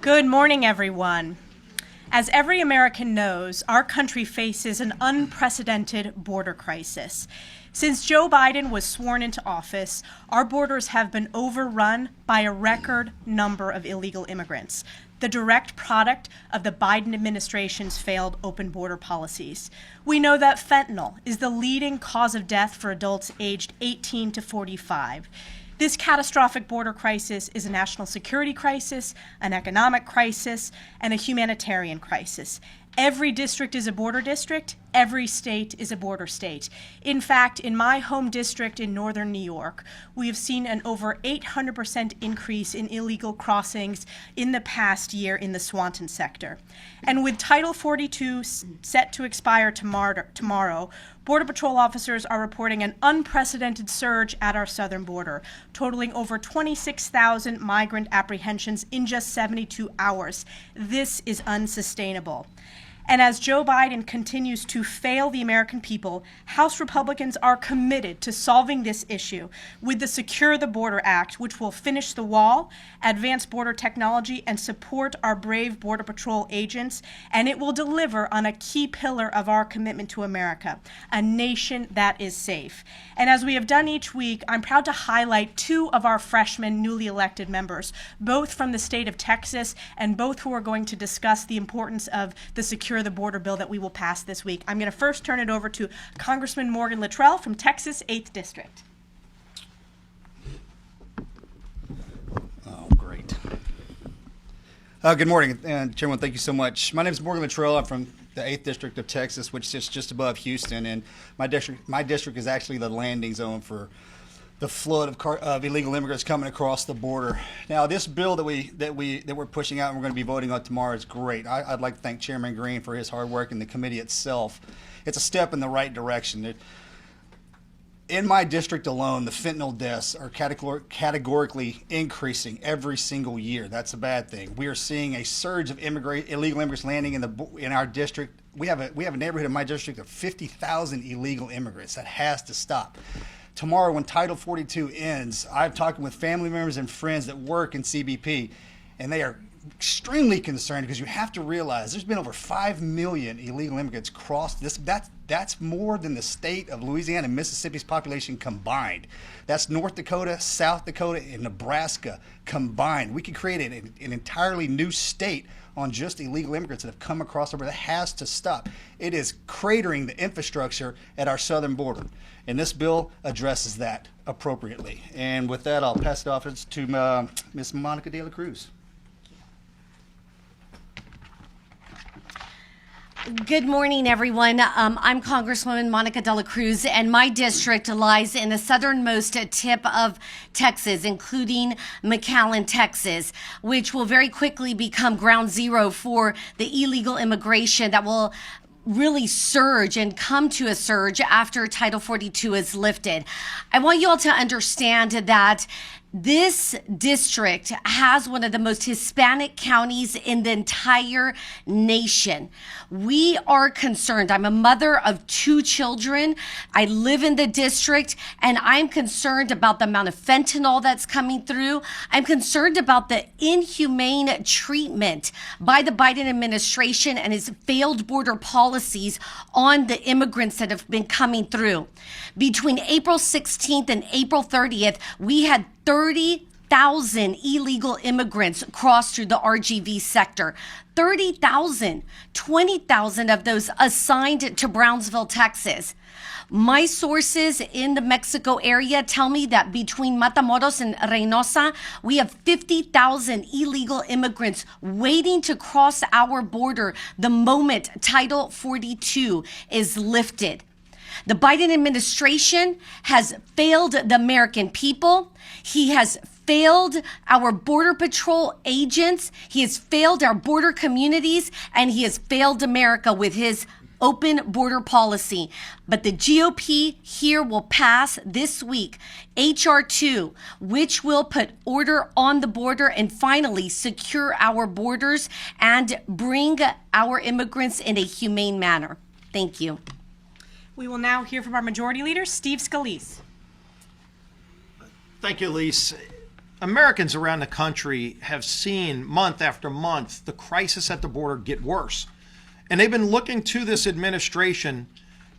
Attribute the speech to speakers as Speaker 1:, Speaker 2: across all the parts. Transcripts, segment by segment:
Speaker 1: Good morning, everyone. As every American knows, our country faces an unprecedented border crisis. Since Joe Biden was sworn into office, our borders have been overrun by a record number of illegal immigrants, the direct product of the Biden administration's failed open border policies. We know that fentanyl is the leading cause of death for adults aged 18 to 45. This catastrophic border crisis is a national security crisis, an economic crisis, and a humanitarian crisis. Every district is a border district. Every state is a border state. In fact, in my home district in northern New York, we have seen an over 800% increase in illegal crossings in the past year in the Swanton sector. And with Title 42 set to expire tomorrow, Border Patrol officers are reporting an unprecedented surge at our southern border, totaling over 26,000 migrant apprehensions in just 72 hours. This is unsustainable. And as Joe Biden continues to fail the American people, House Republicans are committed to solving this issue with the Secure the Border Act, which will finish the wall, advance border technology, and support our brave Border Patrol agents. And it will deliver on a key pillar of our commitment to America, a nation that is safe. And as we have done each week, I'm proud to highlight two of our freshmen newly elected members, both from the state of Texas, and both who are going to discuss the importance of the Secure the Border bill that we will pass this week. I'm going to first turn it over to Congressman Latrell from Texas 8th District.
Speaker 2: Oh, great. Good morning, and Chairman, thank you so much. My name is Latrell. I'm from the 8th District of Texas, which sits just above Houston, and my district is actually the landing zone for the flood of illegal immigrants coming across the border. Now, this bill that we're pushing out and we're going to be voting on tomorrow is great. I'd like to thank Chairman Green for his hard work and the committee itself. It's a step in the right direction. In my district alone, the fentanyl deaths are categorically increasing every single year. That's a bad thing. We are seeing a surge of illegal immigrants landing in our district. We have a neighborhood in my district of 50,000 illegal immigrants. That has to stop. Tomorrow, when Title 42 ends, I'm talking with family members and friends that work in CBP, and they are extremely concerned because you have to realize there's been over 5 million illegal immigrants crossed this. That's more than the state of Louisiana and Mississippi's population combined. That's North Dakota, South Dakota, and Nebraska combined. We could create an entirely new state on just illegal immigrants that have come across the border. That has to stop. It is cratering the infrastructure at our southern border, and this bill addresses that appropriately. And with that, I'll pass it off to Ms. Monica de la Cruz.
Speaker 3: Good morning, everyone. I'm Congresswoman Monica de la Cruz, and my district lies in the southernmost tip of Texas, including McAllen, Texas, which will very quickly become ground zero for the illegal immigration that will really surge and come to a surge after Title 42 is lifted. I want you all to understand that this district has one of the most Hispanic counties in the entire nation. We are concerned. I'm a mother of 2 children. I live in the district, and I'm concerned about the amount of fentanyl that's coming through. I'm concerned about the inhumane treatment by the Biden administration and his failed border policies on the immigrants that have been coming through. Between April 16th and April 30th, we had 30,000 illegal immigrants cross through the RGV sector. 30,000, 20,000 of those assigned to Brownsville, Texas. My sources in the Mexico area tell me that between Matamoros and Reynosa, we have 50,000 illegal immigrants waiting to cross our border the moment Title 42 is lifted. The Biden administration has failed the American people. He has failed our Border Patrol agents. He has failed our border communities, and he has failed America with his open border policy. But the GOP here will pass this week H.R. 2, which will put order on the border and finally secure our borders and bring our immigrants in a humane manner. Thank you.
Speaker 1: We will now hear from our Majority Leader, Steve Scalise.
Speaker 4: Thank you, Elise. Americans around the country have seen month after month the crisis at the border get worse. And they've been looking to this administration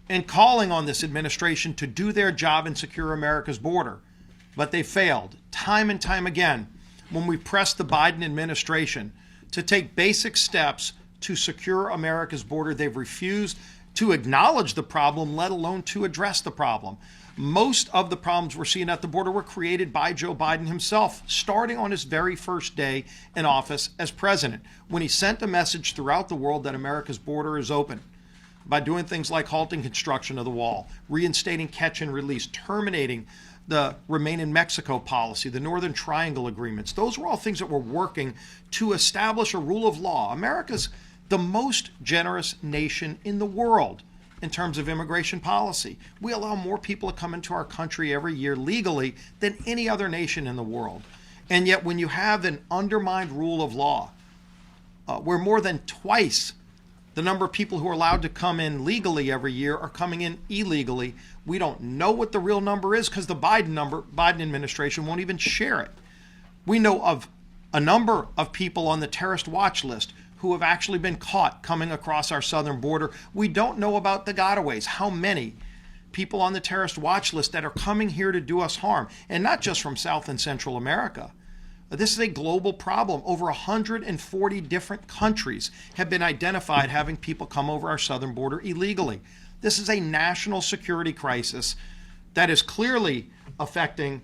Speaker 4: and calling on this administration to do their job and secure America's border. But they failed time and time again when we pressed the Biden administration to take basic steps to secure America's border. They've refused to acknowledge the problem, let alone to address the problem. Most of the problems we're seeing at the border were created by Joe Biden himself, starting on his very first day in office as president, when he sent a message throughout the world that America's border is open by doing things like halting construction of the wall, reinstating catch and release, terminating the Remain in Mexico policy, the Northern Triangle agreements. Those were all things that were working to establish a rule of law. America's the most generous nation in the world in terms of immigration policy. We allow more people to come into our country every year legally than any other nation in the world. And yet when you have an undermined rule of law, where more than twice the number of people who are allowed to come in legally every year are coming in illegally, we don't know what the real number is because the Biden administration won't even share it. We know of a number of people on the terrorist watch list who have actually been caught coming across our southern border. We don't know about the gotaways, how many people on the terrorist watch list that are coming here to do us harm, and not just from South and Central America. This is a global problem. Over 140 different countries have been identified having people come over our southern border illegally. This is a national security crisis that is clearly affecting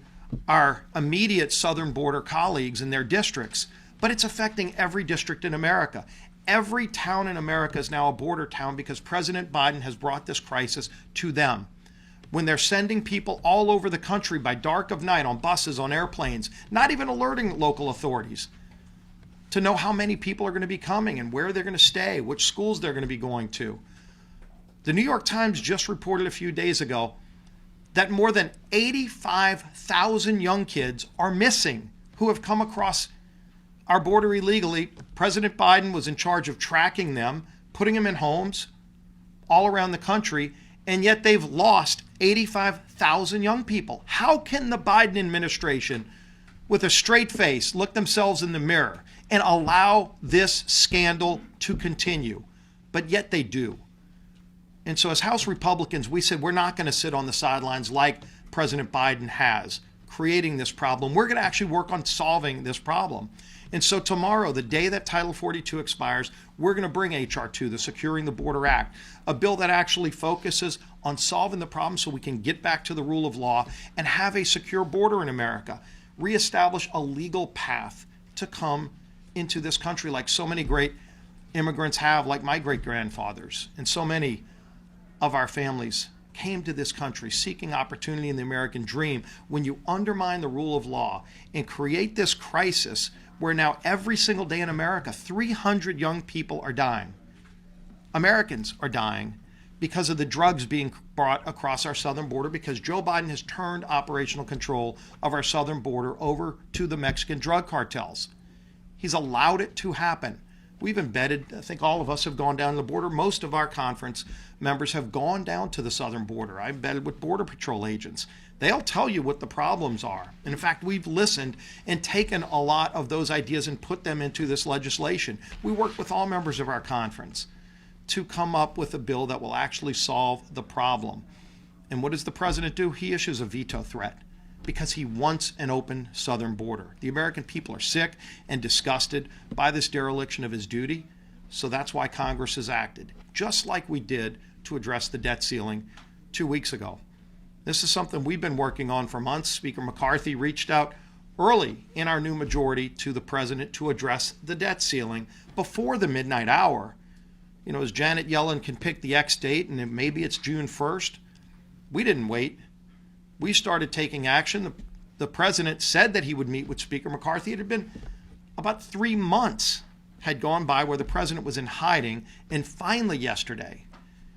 Speaker 4: our immediate southern border colleagues in their districts, but it's affecting every district in America. Every town in America is now a border town because President Biden has brought this crisis to them. When they're sending people all over the country by dark of night on buses, on airplanes, not even alerting local authorities to know how many people are going to be coming and where they're going to stay, which schools they're going to be going to. The New York Times just reported a few days ago that more than 85,000 young kids are missing who have come across our border illegally. President Biden was in charge of tracking them, putting them in homes all around the country, and yet they've lost 85,000 young people. How can the Biden administration, with a straight face, look themselves in the mirror and allow this scandal to continue? But yet they do. And so as House Republicans, we said we're not going to sit on the sidelines like President Biden has, creating this problem. We're going to actually work on solving this problem. And so tomorrow, the day that Title 42 expires, we're going to bring H.R. 2, the Securing the Border Act, a bill that actually focuses on solving the problem so we can get back to the rule of law and have a secure border in America, reestablish a legal path to come into this country like so many great immigrants have, like my great-grandfathers, and so many of our families came to this country seeking opportunity in the American dream. When you undermine the rule of law and create this crisis where now every single day in America, 300 young people are dying. Americans are dying because of the drugs being brought across our southern border because Joe Biden has turned operational control of our southern border over to the Mexican drug cartels. He's allowed it to happen. We've embedded, I think all of us have gone down the border. Most of our conference members have gone down to the southern border. I embedded with Border Patrol agents. They'll tell you what the problems are. And in fact, we've listened and taken a lot of those ideas and put them into this legislation. We worked with all members of our conference to come up with a bill that will actually solve the problem. And what does the president do? He issues a veto threat because he wants an open southern border. The American people are sick and disgusted by this dereliction of his duty. So that's why Congress has acted, just like we did to address the debt ceiling 2 weeks ago. This is something we've been working on for months. Speaker McCarthy reached out early in our new majority to the president to address the debt ceiling before the midnight hour. You know, as Janet Yellen can pick the X date and maybe it's June 1st, we didn't wait. We started taking action. The president said that he would meet with Speaker McCarthy. It had been about 3 months had gone by where the president was in hiding. And finally yesterday,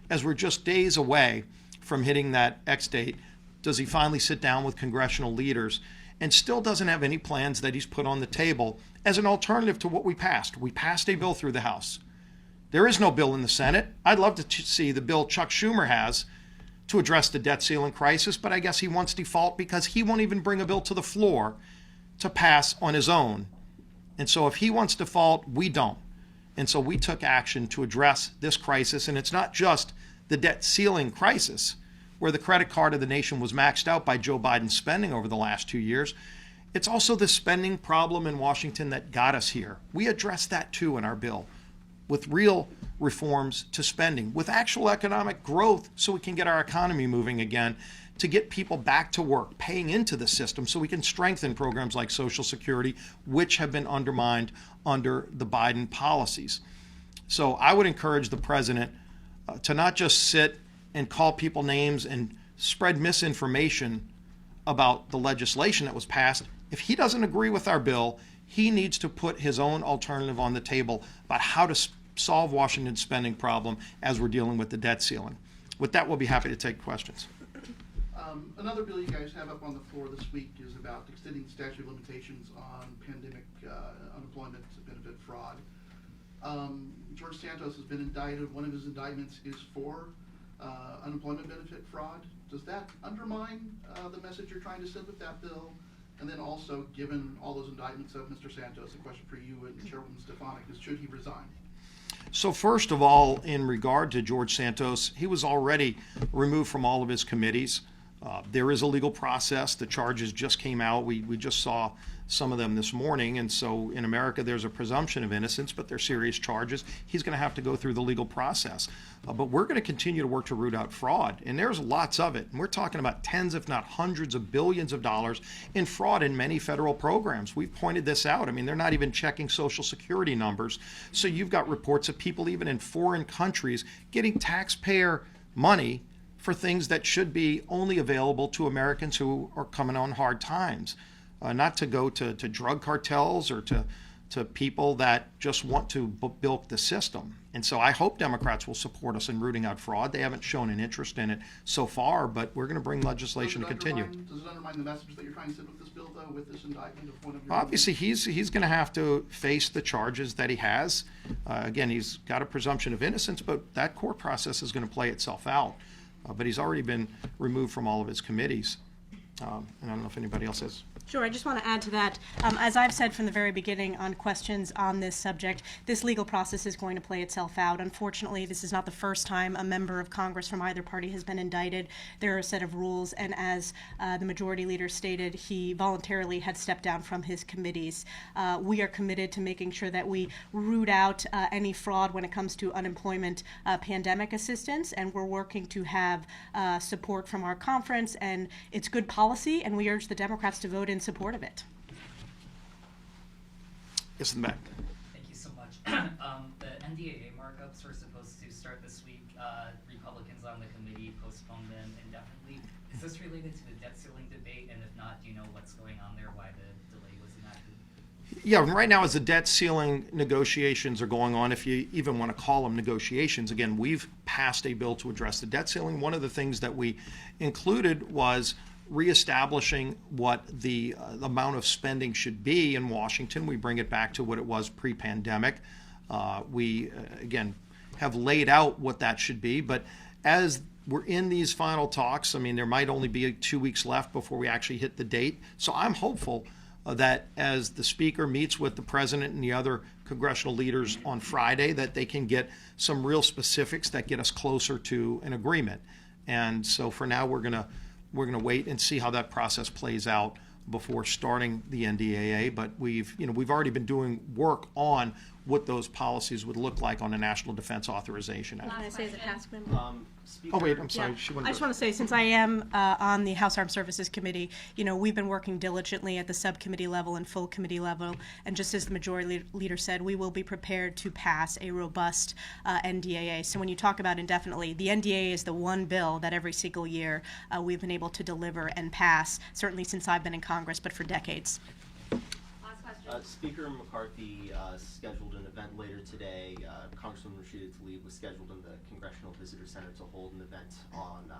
Speaker 4: as we're just days away from hitting that X date, does he finally sit down with congressional leaders and still doesn't have any plans that he's put on the table as an alternative to what we passed. We passed a bill through the House. There is no bill in the Senate. I'd love to see the bill Chuck Schumer has to address the debt ceiling crisis, but I guess he wants default because he won't even bring a bill to the floor to pass on his own. And so if he wants default, we don't. And so we took action to address this crisis. And it's not just the debt ceiling crisis, where the credit card of the nation was maxed out by Joe Biden's spending over the last 2 years. It's also the spending problem in Washington that got us here. We addressed that too in our bill, with real reforms to spending, with actual economic growth so we can get our economy moving again, to get people back to work, paying into the system so we can strengthen programs like Social Security, which have been undermined under the Biden policies. So I would encourage the president to not just sit and call people names and spread misinformation about the legislation that was passed. If he doesn't agree with our bill, he needs to put his own alternative on the table about how to solve Washington's spending problem as we're dealing with the debt ceiling. With that, we'll be happy to take questions.
Speaker 5: Another bill you guys have up on the floor this week is about extending statute of limitations on pandemic unemployment benefit fraud. George Santos has been indicted. One of his indictments is for unemployment benefit fraud. Does that undermine the message you're trying to send with that bill? And then also, given all those indictments of Mr. Santos, a question for you and Chairwoman Stefanik is, should he resign?
Speaker 4: So first of all, in regard to George Santos, he was already removed from all of his committees. There is a legal process. The charges just came out. We just saw some of them this morning. And so in America, there's a presumption of innocence, but they're serious charges. He's going to have to go through the legal process. But we're going to continue to work to root out fraud. And there's lots of it. And we're talking about tens, if not hundreds of billions of dollars in fraud in many federal programs. We've pointed this out. I mean, they're not even checking Social Security numbers. So you've got reports of people even in foreign countries getting taxpayer money for things that should be only available to Americans who are coming on hard times, not to go to drug cartels or to people that just want to bilk the system. And so I hope Democrats will support us in rooting out fraud. They haven't shown an interest in it so far, but we're going to bring legislation to continue.
Speaker 5: Does it undermine the message that you're trying to send with this bill, though, with this indictment of one of your...
Speaker 4: Obviously, he's going to have to face the charges that he has. Again, he's got a presumption of innocence, but that court process is going to play itself out. But he's already been removed from all of his committees. And I don't know if anybody else has.
Speaker 1: Sure, I just want to add to that. As I've said from the very beginning on questions on this subject, this legal process is going to play itself out. Unfortunately, this is not the first time a member of Congress from either party has been indicted. There are a set of rules, and as the majority leader stated, he voluntarily had stepped down from his committees. We are committed to making sure that we root out any fraud when it comes to unemployment pandemic assistance, and we're working to have support from our conference, and it's good policy, and we urge the Democrats to vote in support of it.
Speaker 4: Yes, in the back.
Speaker 6: Thank you so much. The NDAA markups were supposed to start this week. Republicans on the committee postponed them indefinitely. Is this related to the debt ceiling debate? And if not, do you know what's going on there, why the delay was enacted?
Speaker 4: Yeah, right now as the debt ceiling negotiations are going on, if you even want to call them negotiations, again, we've passed a bill to address the debt ceiling. One of the things that we included was reestablishing what the amount of spending should be in Washington. We bring it back to what it was pre-pandemic. We, again, have laid out what that should be. But as we're in these final talks, I mean, there might only be 2 weeks left before we actually hit the date. So I'm hopeful that as the Speaker meets with the President and the other congressional leaders on Friday, that they can get some real specifics that get us closer to an agreement. And so for now, we're going to wait and see how that process plays out before starting the NDAA. But we've already been doing work on what those policies would look like on a National Defense Authorization Act.
Speaker 1: Can I say as a task member?
Speaker 4: Oh wait, I'm sorry.
Speaker 1: Yeah. I just want to say, since I am on the House Armed Services Committee, we've been working diligently at the subcommittee level and full committee level, and just as the majority leader said, we will be prepared to pass a robust NDAA. So when you talk about indefinitely, the NDAA is the one bill that every single year we've been able to deliver and pass, certainly since I've been in Congress, but for decades.
Speaker 7: Speaker McCarthy scheduled an event later today. Congressman Rashida Tlaib was scheduled in the Congressional Visitor Center to hold an event on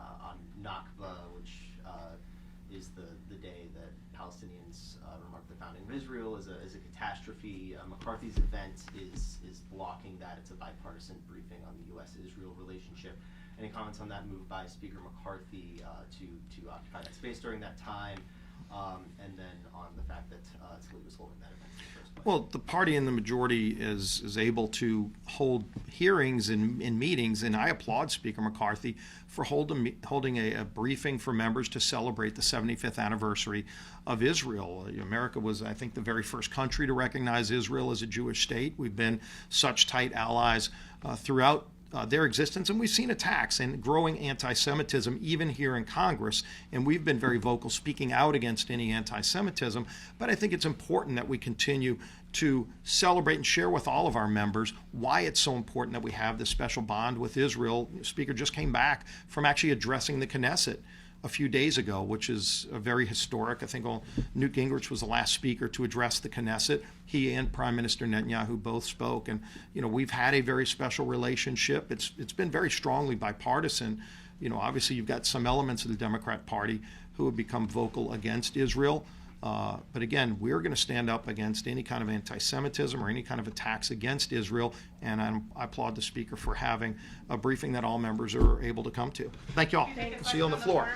Speaker 7: Nakba, which is the day that Palestinians remarked the founding of Israel as a catastrophe. McCarthy's event is blocking that. It's a bipartisan briefing on the U.S.-Israel relationship. Any comments on that move by Speaker McCarthy to occupy that space during that time? and then on the fact that Scalise was holding that event in the first place.
Speaker 4: Well, the party in the majority is able to hold hearings and meetings, and I applaud Speaker McCarthy for holding a briefing for members to celebrate the 75th anniversary of Israel. America was, I think, the very first country to recognize Israel as a Jewish state. We've been such tight allies throughout their existence, and we've seen attacks and growing anti-Semitism even here in Congress, and we've been very vocal speaking out against any anti-Semitism. But I think it's important that we continue to celebrate and share with all of our members why it's so important that we have this special bond with Israel. The Speaker just came back from actually addressing the Knesset a few days ago, which is a very historic. I think Newt Gingrich was the last speaker to address the Knesset. He and Prime Minister Netanyahu both spoke, and we've had a very special relationship. It's been very strongly bipartisan. Obviously you've got some elements of the Democrat Party who have become vocal against Israel. But again, we're going to stand up against any kind of anti-Semitism or any kind of attacks against Israel, and I applaud the Speaker for having a briefing that all members are able to come to. Thank you all. See you on the floor.